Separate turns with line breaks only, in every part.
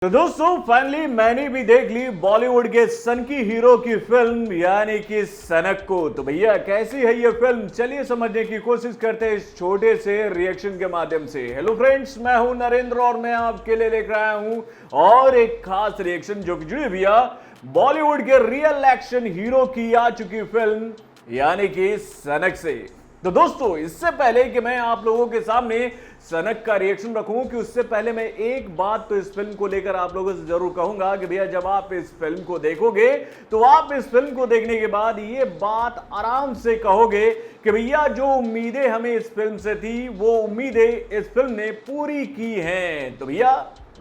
तो दोस्तों फाइनली मैंने भी देख ली बॉलीवुड के सन की हीरो की फिल्म यानी कि सनक को। तो भैया कैसी है ये फिल्म, चलिए समझने की कोशिश करते हैं इस छोटे से रिएक्शन के माध्यम से। हेलो फ्रेंड्स, मैं हूं नरेंद्र और मैं आपके लिए लेकर आया हूं और एक खास रिएक्शन जो कि जुड़ी भैया बॉलीवुड के रियल एक्शन हीरो की आ चुकी फिल्म यानी कि सनक से। तो दोस्तों इससे पहले कि मैं आप लोगों के सामने सनक का रिएक्शन रखूं कि उससे पहले मैं एक बात तो इस फिल्म को लेकर आप लोगों से जरूर कहूंगा कि भैया जब आप इस फिल्म को देखोगे तो आप इस फिल्म को देखने के बाद ये बात आराम से कहोगे कि भैया जो उम्मीदें हमें इस फिल्म से थी वो उम्मीदें इस फिल्म ने पूरी की हैं। तो भैया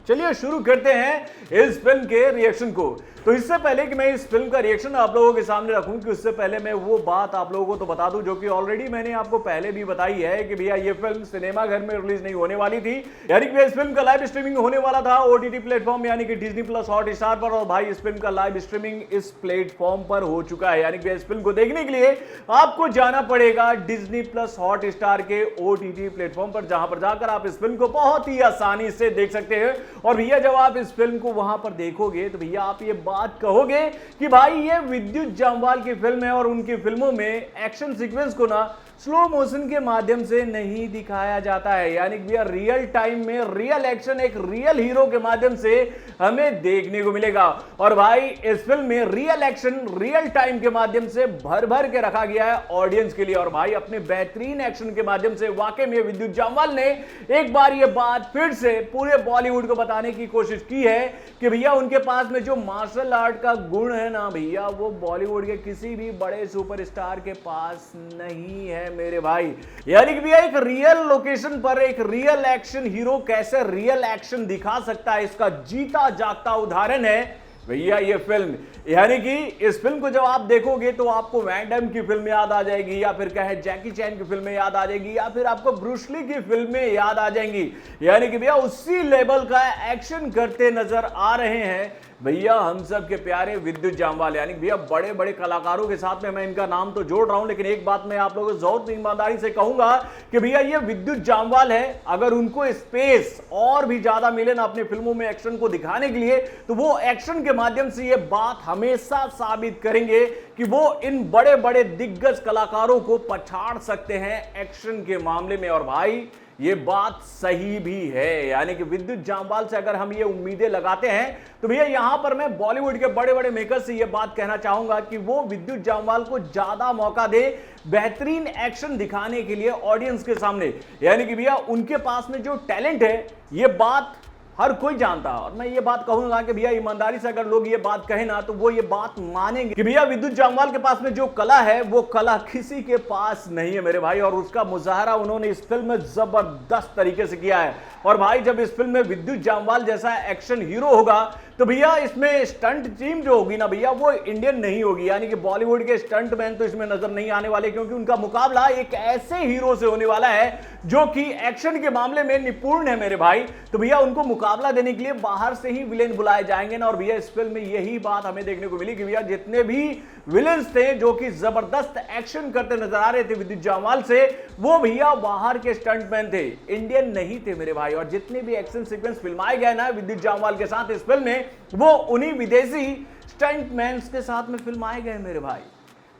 चलिए शुरू करते हैं इस फिल्म के रिएक्शन को। तो इससे पहले कि मैं इस फिल्म का रिएक्शन आप लोगों के सामने रखूं कि उससे पहले मैं वो बात आप लोगों को तो बता दूं जो कि ऑलरेडी मैंने आपको पहले भी बताई है कि भैया ये फिल्म सिनेमा घर में रिलीज नहीं होने वाली थी, यानी कि इस फिल्म का लाइव स्ट्रीमिंग होने वाला था ओटीटी प्लेटफॉर्म यानी कि डिज्नी प्लस हॉटस्टार पर। और भाई इस फिल्म का लाइव स्ट्रीमिंग इस प्लेटफॉर्म पर हो चुका है, यानी कि इस फिल्म को देखने के लिए आपको जाना पड़ेगा डिज्नी प्लस हॉटस्टार के ओटीटी प्लेटफॉर्म पर, जहां पर जाकर आप इस फिल्म को बहुत ही आसानी से देख सकते हैं। और भैया जब आप इस फिल्म को वहां पर देखोगे तो भैया आप ये बात कहोगे कि भाई ये विद्युत जामवाल की फिल्म है और उनकी फिल्मों में एक्शन सीक्वेंस को ना स्लो मोशन के माध्यम से नहीं दिखाया जाता है, यानी कि भैया रियल टाइम में रियल एक्शन एक रियल हीरो के माध्यम से हमें देखने को मिलेगा। और भाई इस फिल्म में रियल एक्शन रियल टाइम के माध्यम से भर भर के रखा गया है ऑडियंस के लिए। और भाई अपने बेहतरीन एक्शन के माध्यम से वाकई में विद्युत जामवाल ने एक बार ये बात फिर से पूरे बॉलीवुड को बताने की कोशिश की है कि भैया उनके पास में जो मार्शल आर्ट का गुण है ना भैया वो बॉलीवुड के किसी भी बड़े सुपरस्टार के पास नहीं है मेरे भाई। यानी कि भैया एक रियल लोकेशन पर एक रियल एक्शन हीरो कैसे रियल एक्शन दिखा सकता है, इसका जीता जागता उदाहरण है भैया ये फिल्म। यानी कि इस फिल्म को जब आप देखोगे तो आपको वैन डैम की फिल्म याद आ जाएगी, या फिर कहे जैकी चैन की फिल्में याद आ जाएगी, या फिर आपको ब्रूस ली की फिल्में याद आ जाएंगी। यानी कि भैया उसी लेवल का एक्शन करते नजर आ रहे हैं भैया हम सब के प्यारे विद्युत जामवाल। यानी भैया बड़े बड़े कलाकारों के साथ में मैं इनका नाम तो जोड़ रहा हूं, लेकिन एक बात मैं आप लोगों को जरूर ईमानदारी से कहूंगा कि भैया ये विद्युत जामवाल है, अगर उनको स्पेस और भी ज्यादा मिले ना अपनी फिल्मों में एक्शन को दिखाने के लिए तो वो एक्शन के माध्यम से ये बात हमेशा साबित करेंगे कि वो इन बड़े बड़े दिग्गज कलाकारों को पछाड़ सकते हैं एक्शन के मामले में। और भाई ये बात सही भी है, यानी कि विद्युत जामवाल से अगर हम ये उम्मीदें लगाते हैं तो भैया यहां पर मैं बॉलीवुड के बड़े बड़े मेकर्स से ये बात कहना चाहूंगा कि वो विद्युत जामवाल को ज्यादा मौका दे बेहतरीन एक्शन दिखाने के लिए ऑडियंस के सामने। यानी कि भैया उनके पास में जो टैलेंट है ये बात हर कोई जानता है। और मैं ये बात कहूंगा कि भैया ईमानदारी से अगर लोग ये बात कहें ना तो वो ये बात मानेंगे कि भैया विद्युत जामवाल के पास में जो कला है वो कला किसी के पास नहीं है मेरे भाई। और उसका मुजाहरा उन्होंने इस फिल्म में जबरदस्त तरीके से किया है। और भाई जब इस फिल्म में विद्युत जामवाल जैसा एक्शन हीरो होगा तो भैया इसमें स्टंट टीम जो होगी ना भैया वो इंडियन नहीं होगी, यानी कि बॉलीवुड के स्टंट मैन तो इसमें नजर नहीं आने वाले, क्योंकि उनका मुकाबला एक ऐसे हीरो से होने वाला है जो कि एक्शन के मामले में निपुण है मेरे भाई। तो भैया उनको मुकाबला देने के लिए बाहर से ही विलेन बुलाए जाएंगे ना। और भैया इस फिल्म में यही बात हमें देखने को मिली कि भैया जितने भी विलेन्स थे जो कि जबरदस्त एक्शन करते नजर आ रहे थे विद्युत जामवाल से, वो भैया बाहर के स्टंटमैन थे, इंडियन नहीं थे मेरे भाई। और जितने भी एक्शन सीक्वेंस फिल्माए गए ना विद्युत जामवाल के साथ इस फिल्म में वो उन्हीं विदेशी स्टंटमैन के साथ में फिल्माए गए मेरे भाई।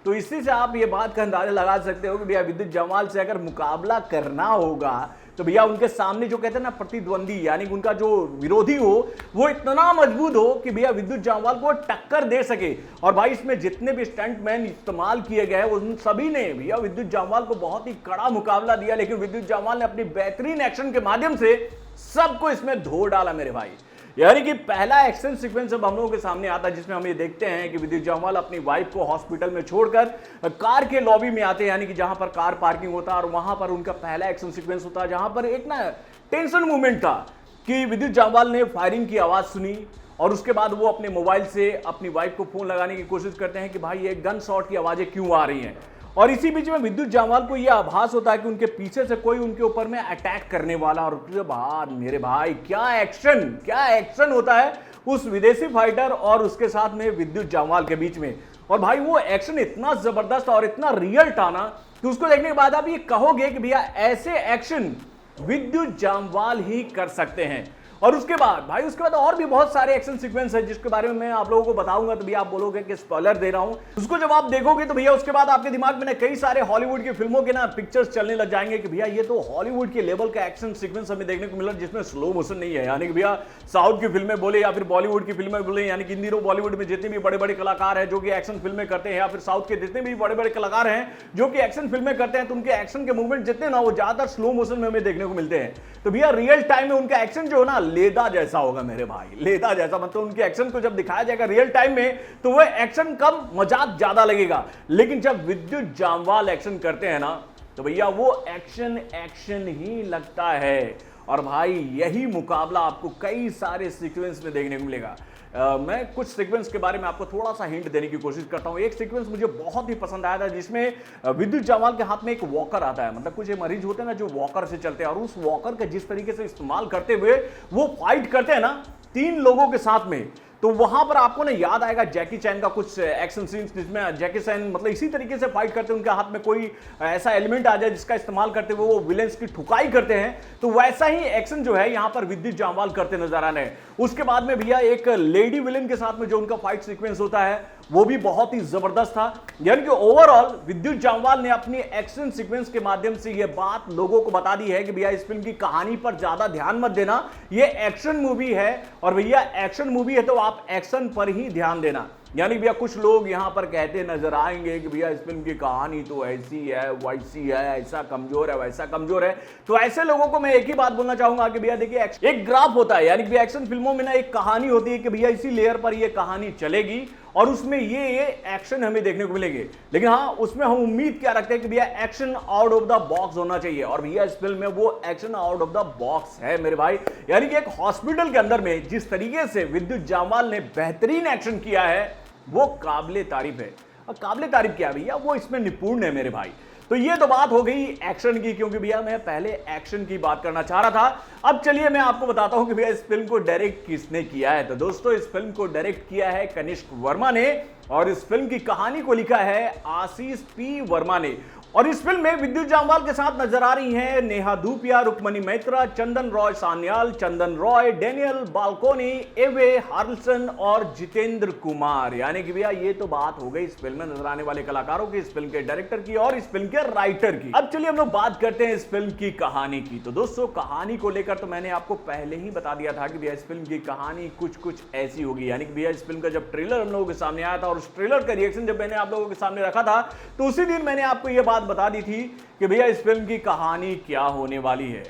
तो इसी से आप ये बात का अंदाजा लगा सकते हो कि भैया विद्युत जामवाल से अगर मुकाबला करना होगा तो भैया उनके सामने जो कहते हैं ना प्रतिद्वंदी, यानी कि उनका जो विरोधी हो वो इतना मजबूत हो कि भैया विद्युत जामवाल को टक्कर दे सके। और भाई इसमें जितने भी स्टंटमैन इस्तेमाल किए गए उन सभी ने भैया विद्युत जामवाल को बहुत ही कड़ा मुकाबला दिया, लेकिन विद्युत जामवाल ने अपनी बेहतरीन एक्शन के माध्यम से सबको इसमें धो डाला मेरे भाई। यानी कि पहला एक्शन सीक्वेंस जब हम लोगों के सामने आता है जिसमें हम ये देखते हैं कि विद्युत जामवाल अपनी वाइफ को हॉस्पिटल में छोड़कर कार के लॉबी में आते हैं, यानी कि जहां पर कार पार्किंग होता है, और वहां पर उनका पहला एक्शन सीक्वेंस होता है जहां पर एक ना टेंशन मूवमेंट था कि विद्युत जामवाल ने फायरिंग की आवाज सुनी और उसके बाद वो अपने मोबाइल से अपनी वाइफ को फोन लगाने की कोशिश करते हैं कि भाई ये गन शॉट की आवाजें क्यों आ रही हैं। और इसी बीच में विद्युत जामवाल को यह आभास होता है कि उनके पीछे से कोई उनके ऊपर में अटैक करने वाला। और उसके बाद मेरे भाई क्या एक्शन होता है उस विदेशी फाइटर और उसके साथ में विद्युत जामवाल के बीच में। और भाई वो एक्शन इतना जबरदस्त और इतना रियल था ना कि उसको देखने के बाद आप ये कहोगे कि भैया ऐसे एक्शन विद्युत जामवाल ही कर सकते हैं। और उसके बाद भाई उसके बाद और भी बहुत सारे एक्शन सीक्वेंस है जिसके बारे में मैं आप लोगों को बताऊंगा, तो भैया आप बोलोगे कि स्पॉइलर दे रहा हूं। उसको जब आप देखोगे तो भैया उसके बाद आपके दिमाग में ना कई सारे हॉलीवुड की फिल्मों के ना पिक्चर्स चलने लग जाएंगे कि भैया ये तो हॉलीवुड के लेवल का एक्शन सीक्वेंस हमें देखने को मिला जिसमें स्लो मोशन नहीं है। यानी कि भैया साउथ की फिल्में बोले या फिर बॉलीवुड की फिल्में बोले, यानी कि इन दिनों बॉलीवुड में जितने भी बड़े बड़े कलाकार हैं जो कि एक्शन फिल्में करते हैं, या फिर साउथ के जितने भी बड़े बड़े कलाकार हैं जो कि एक्शन फिल्में करते हैं, तो उनके एक्शन के मूवमेंट जितने ना वो ज्यादातर स्लो मोशन में हमें देखने को मिलते हैं। तो भैया रियल टाइम में उनका एक्शन जो ना लेदा जैसा होगा मेरे भाई, लेदा जैसा, मतलब उनके एक्शन को जब दिखाया जाएगा रियल टाइम में तो वो एक्शन कम मजाक ज्यादा लगेगा। लेकिन जब विद्युत जामवाल एक्शन करते हैं ना तो भैया वो एक्शन एक्शन ही लगता है। और भाई यही मुकाबला आपको कई सारे सीक्वेंस में देखने को मिलेगा। मैं कुछ सीक्वेंस के बारे में आपको थोड़ा सा हिंट देने की कोशिश करता हूं। एक सीक्वेंस मुझे बहुत ही पसंद आया था जिसमें विद्युत जामवाल के हाथ में एक वॉकर आता है, मतलब कुछ मरीज होते हैं ना जो वॉकर से चलते हैं, और उस वॉकर का जिस तरीके से इस्तेमाल करते हुए वो फाइट करते हैं ना 3 लोगों के साथ में, तो वहां पर आपको ना याद आएगा जैकी चैन का कुछ एक्शन सीन्स जिसमें जैकी चैन मतलब इसी तरीके से फाइट करते हैं, उनके हाथ में कोई ऐसा एलिमेंट आ जाए जिसका इस्तेमाल करते हुए वो विलेंस की ठुकाई करते हैं। तो वैसा ही एक्शन जो है यहां पर विद्युत जामवाल करते नजर आ रहे हैं। उसके बाद में भैया एक लेडी विलेन के साथ में जो उनका फाइट सीक्वेंस होता है वो भी बहुत ही जबरदस्त था। यानी कि ओवरऑल विद्युत जामवाल ने अपनी एक्शन सीक्वेंस के माध्यम से यह बात लोगों को बता दी है कि भैया इस फिल्म की कहानी पर ज्यादा ध्यान मत देना, ये एक्शन मूवी है, और भैया एक्शन मूवी है तो आप एक्शन पर ही ध्यान देना। यानी भैया कुछ लोग यहां पर कहते नजर आएंगे कि भैया इस फिल्म की कहानी तो ऐसी है वैसी है, ऐसा कमजोर है वैसा कमजोर है। तो ऐसे लोगों को मैं एक ही बात बोलना चाहूंगा कि भैया देखिए एक ग्राफ होता है, यानी कि एक्शन फिल्मों में ना एक कहानी होती है कि भैया इसी लेयर पर ये कहानी चलेगी और उसमें ये एक्शन हमें देखने को मिलेंगे। लेकिन हाँ उसमें हम उम्मीद क्या रखते हैं कि भैया action out of the box होना चाहिए, और भैया इस फिल्म में वो action out of the box है मेरे भाई। यानी कि एक हॉस्पिटल के अंदर में जिस तरीके से विद्युत जामवाल ने बेहतरीन एक्शन किया है वो काबिले तारीफ है। और काबिले तारीफ क्या भैया, वो इसमें निपुण है मेरे भाई। तो ये तो बात हो गई एक्शन की, क्योंकि भैया मैं पहले एक्शन की बात करना चाह रहा था। अब चलिए मैं आपको बताता हूं कि भैया इस फिल्म को डायरेक्ट किसने किया है। तो दोस्तों इस फिल्म को डायरेक्ट किया है कनिष्क वर्मा ने, और इस फिल्म की कहानी को लिखा है आशीष पी वर्मा ने। और इस फिल्म में विद्युत जामवाल के साथ नजर आ रही हैं नेहा धूपिया, रुक्मणी मैत्रा, चंदन रॉय सान्याल, चंदन रॉय, डेनियल बाल्कोनी, एवे हार्लसन और जितेंद्र कुमार। यानी कि भैया ये तो बात हो गई इस फिल्म में नजर आने वाले कलाकारों की, इस फिल्म के डायरेक्टर की और इस फिल्म के राइटर की। अब चलिए हम लोग बात करते हैं इस फिल्म की कहानी की। तो दोस्तों कहानी को लेकर तो मैंने आपको पहले ही बता दिया था कि भैया इस फिल्म की कहानी कुछ ऐसी होगी। यानी कि भैया इस फिल्म का जब ट्रेलर हम लोगों के सामने आया था और उस ट्रेलर का रिएक्शन जब मैंने आप लोगों के सामने रखा था तो उसी दिन मैंने आपको यह बता दी थी कि भैया इस फिल्म की कहानी क्या होने वाली है।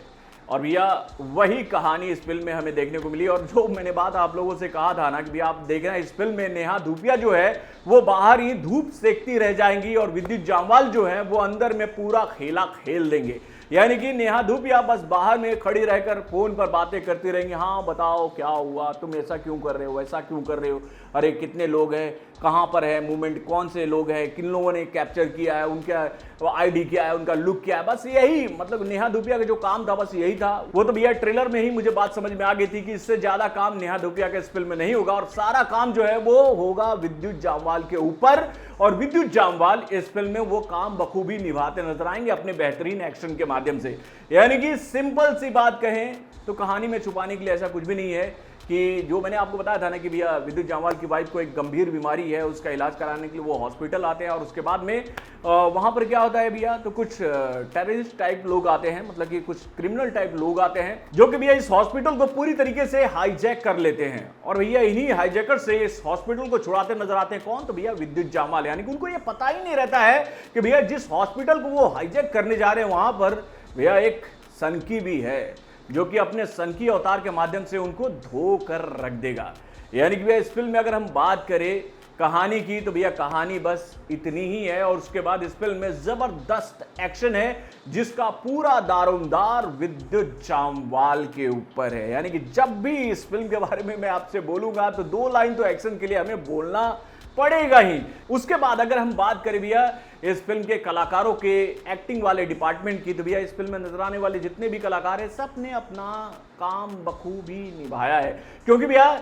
और भैया वही कहानी इस फिल्म में हमें देखने को मिली। और जो मैंने बात आप लोगों से कहा था ना कि भैया आप देख रहे हैं इस फिल्म में नेहा धूपिया जो है वो बाहर ही धूप सेकती रह जाएंगी और विद्युत जामवाल जो है वो अंदर में पूरा खेला खेल देंगे। यानी कि नेहा धूपिया बस बाहर में खड़ी रहकर फोन पर बातें करती रहेंगी, हाँ बताओ क्या हुआ, तुम ऐसा क्यों कर रहे हो, ऐसा क्यों कर रहे हो, अरे कितने लोग हैं, कहाँ पर है मूवमेंट, कौन से लोग हैं, किन लोगों ने कैप्चर किया है, उनका आईडी क्या है, उनका लुक क्या है। बस यही मतलब नेहा धूपिया का जो काम था बस यही था। वो तो भैया ट्रेलर में ही मुझे बात समझ में आ गई थी कि इससे ज्यादा काम नेहा धूपिया के इस फिल्म में नहीं होगा और सारा काम जो है वो होगा विद्युत जामवाल के ऊपर। और विद्युत जामवाल इस फिल्म में वो काम बखूबी निभाते नजर आएंगे अपने बेहतरीन एक्शन के माध्यम से। यानी कि सिंपल सी बात कहें तो कहानी में छुपाने के लिए ऐसा कुछ भी नहीं है कि जो मैंने आपको बताया था ना कि भैया विद्युत जामवाल की वाइफ को एक गंभीर बीमारी है, उसका इलाज कराने के लिए वो हॉस्पिटल आते हैं और उसके बाद में वहां पर क्या होता है भैया, तो कुछ टेररिस्ट टाइप लोग आते हैं, मतलब कि कुछ क्रिमिनल टाइप लोग आते हैं जो कि भैया इस हॉस्पिटल को पूरी तरीके से हाईजैक कर लेते हैं। और भैया इन्हीं हाईजैकर से इस हॉस्पिटल को छुड़ाते नजर आते हैं कौन, तो भैया विद्युत जामवाल। यानी कि उनको ये पता ही नहीं रहता है कि भैया जिस हॉस्पिटल को वो हाईजैक करने जा रहे हैं वहां पर भैया एक सनकी भी है जो कि अपने सनकी अवतार के माध्यम से उनको धो कर रख देगा। यानी कि भैया इस फिल्म में अगर हम बात करें कहानी की तो भैया कहानी बस इतनी ही है। और उसके बाद इस फिल्म में जबरदस्त एक्शन है जिसका पूरा दारोमदार विद्युत जामवाल के ऊपर है। यानी कि जब भी इस फिल्म के बारे में मैं आपसे बोलूंगा तो 2 लाइन तो एक्शन के लिए हमें बोलना पड़ेगा ही। उसके बाद अगर हम बात करें भैया इस फिल्म के कलाकारों के एक्टिंग वाले डिपार्टमेंट की तो भैया इस फिल्म में नजर आने वाले जितने भी कलाकार हैं सब ने अपना काम बखूबी निभाया है, क्योंकि भैया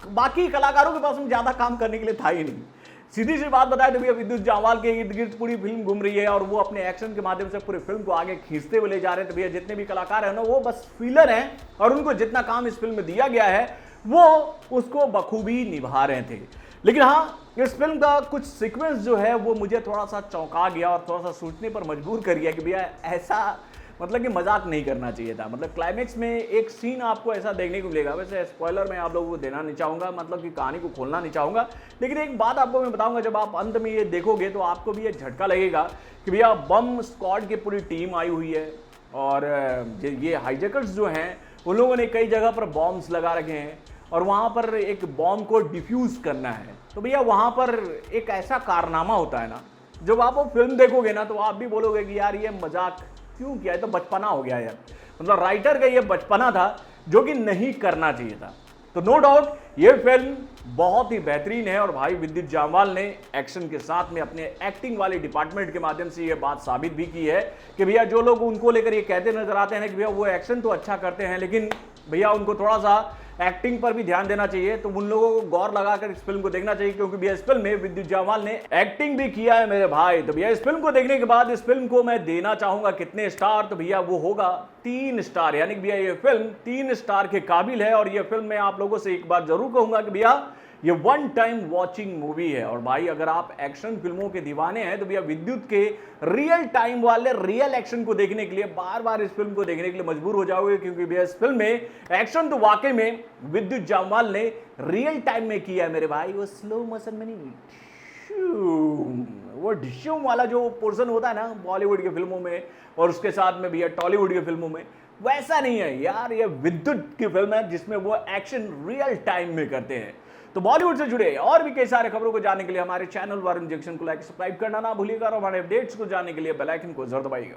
बाकी कलाकारों के पास में ज्यादा काम करने के लिए था ही नहीं। सीधी सी बात बताए तो भैया विद्युत जामवाल के इर्द गिर्द पूरी फिल्म घूम रही है और वो अपने एक्शन के माध्यम से पूरी फिल्म को आगे खींचते हुए ले जा रहे हैं। तो भैया जितने भी कलाकार हैं ना वो बस फीलर हैं और उनको जितना काम इस फिल्म में दिया गया है वो उसको बखूबी निभा रहे थे। लेकिन हाँ, इस फिल्म का कुछ सीक्वेंस जो है वो मुझे थोड़ा सा चौंका गया और थोड़ा सा सोचने पर मजबूर कर गया कि भैया ऐसा मतलब कि मजाक नहीं करना चाहिए था। मतलब क्लाइमेक्स में एक सीन आपको ऐसा देखने को मिलेगा, वैसे स्पॉइलर मैं आप लोगों को देना नहीं चाहूँगा, मतलब कि कहानी को खोलना नहीं चाहूँगा, लेकिन एक बात आपको मैं बताऊँगा, जब आप अंत में ये देखोगे तो आपको भी ये झटका लगेगा कि भैया बम स्क्वाड की पूरी टीम आई हुई है और ये हाईजैकर्स जो हैं उन लोगों ने कई जगह पर बॉम्ब्स लगा रखे हैं और वहाँ पर एक बॉम्ब को डिफ्यूज़ करना है। तो भैया वहाँ पर एक ऐसा कारनामा होता है ना, जब आप वो फिल्म देखोगे ना तो आप भी बोलोगे कि यार ये मजाक क्यों किया है, तो बचपना हो गया यार। मतलब राइटर का ये बचपना था जो कि नहीं करना चाहिए था। तो नो डाउट ये फिल्म बहुत ही बेहतरीन है और भाई विद्युत जामवाल ने एक्शन के साथ में अपने एक्टिंग वाले डिपार्टमेंट के माध्यम से ये बात साबित भी की है कि भैया जो लोग उनको लेकर ये कहते नजर आते हैं कि भैया वो एक्शन तो अच्छा करते हैं लेकिन भैया उनको थोड़ा सा एक्टिंग पर भी ध्यान देना चाहिए। तो उन लोगों को गौर लगाकर इस फिल्म को देखना चाहिए क्योंकि भैया इस फिल्म में विद्युत जामवाल ने एक्टिंग भी किया है मेरे भाई। तो भैया इस फिल्म को देखने के बाद इस फिल्म को मैं देना चाहूंगा कितने स्टार, तो भैया वो होगा 3 स्टार। यानी कि भैया ये फिल्म 3 स्टार के काबिल है और ये फिल्म मैं आप लोगों से एक बार जरूर कहूंगा कि भैया ये वन टाइम वॉचिंग मूवी है। और भाई अगर आप एक्शन फिल्मों के दीवाने हैं तो भैया विद्युत के रियल टाइम वाले रियल एक्शन को देखने के लिए बार बार इस फिल्म को देखने के लिए मजबूर हो जाओगे क्योंकि भैया इस फिल्म में एक्शन तो वाकई में विद्युत जामवाल ने रियल टाइम में किया है मेरे भाई। वो स्लो मोशन में नहीं, वो डिशूम वाला जो पोर्शन होता है ना बॉलीवुड की फिल्मों में और उसके साथ में भैया टॉलीवुड की फिल्मों में, वैसा नहीं है यार। ये विद्युत की फिल्म है जिसमें वो एक्शन रियल टाइम में करते हैं। तो बॉलीवुड से जुड़े और भी कई सारे खबरों को जानने के लिए हमारे चैनल वरुण जंक्शन को लाइक सब्सक्राइब करना ना भूलिएगा और हमारे अपडेट्स को जानने के लिए बेल आइकन को जरूर दबाइएगा।